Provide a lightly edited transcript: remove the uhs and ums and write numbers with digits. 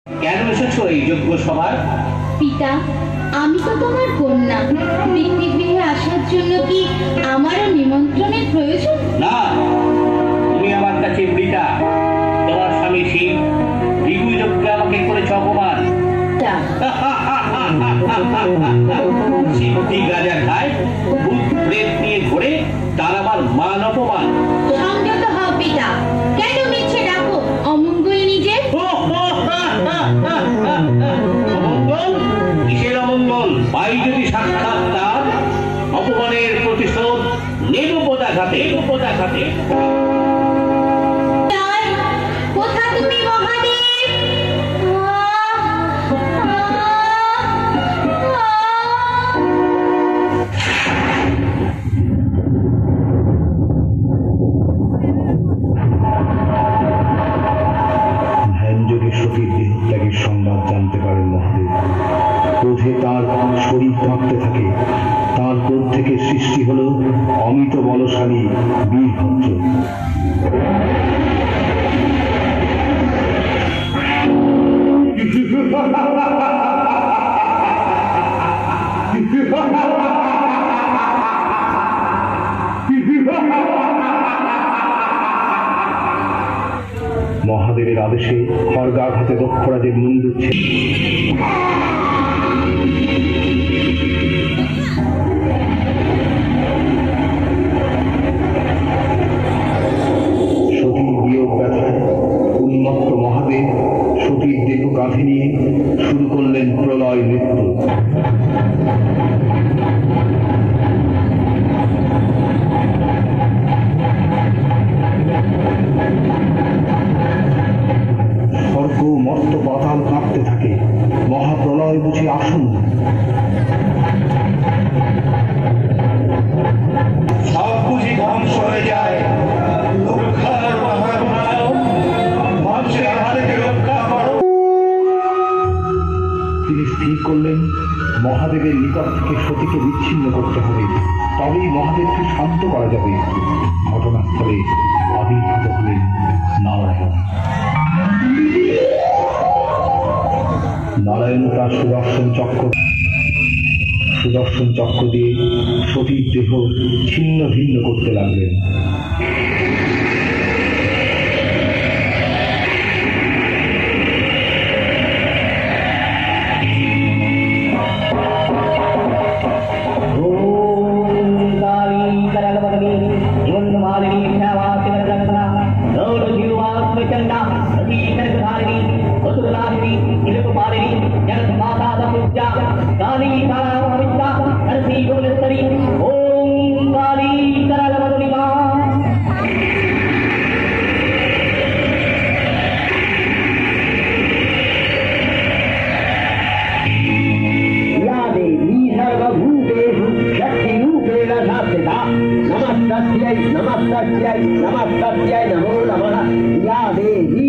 কেন এসেছো এই যজ্ঞ সভায়? পিতা, আমি তো তোমার কন্যা। পিতৃগৃহে আসার জন্য কি আমারও নিমন্ত্রণের প্রয়োজন? না, তুমি আমার কাছে মৃতা। তোমার স্বামী শিব ভৃগু যজ্ঞে আমাকে করেছ অপমান। সিদ্ধি গাঁজা খায়, ভূত প্রেত নিয়ে ঘোরে, তার আবার মান অপমান। সংযত হও পিতা, কেন মিছে ডাকো অমঙ্গল নিজে? অমঙ্গল? কিসের অমঙ্গল? ভাই যদি সাক্ষাৎ তার, অপমানের প্রতিশোধ নেব পদাঘাতে। কোথা তুমি মহাদেব? ধ্যানযোগে সতীর দেহত্যাগের সংবাদ জানতে পারেন মহাদেব। ক্রোধে তার শরীর কাঁপতে থাকে। তার ক্রোধ থেকে সৃষ্টি হল অমিত বলশালী বীরভদ্র। মহাদেবের আদেশে খড়গাঘাতে দক্ষরাজের মুন্ডুচ্ছেদ। সতীর বিয়োগ ব্যথায় উন্মত্ত মহাদেব সতীর দেহ কাঁধে নিয়ে শুরু করলেন প্রলয় নৃত্য। স্বর্গ মর্ত পাতাল কাঁপতে থাকে। মহাপ্রলয় বুঝে আসন্ন। সব বুঝি ধ্বংস হয়ে যায়, রক্ষার ধ্বংসের আধারকে রক্ষা করো। তিনি স্থির করলেন মহাদেবের নিকট থেকে সতীকে বিচ্ছিন্ন করতে হবে, তবেই মহাদেবকে শান্ত করা যাবে। ঘটনাস্থলে আবির্ভূত হলেন নারায়ণ। নারায়ণ তার সুদর্শন চক্র দিয়ে সতীর দেহ ছিন্ন ভিন্ন করতে লাগলেন। नमस्तस्यै नमो नमः या देवी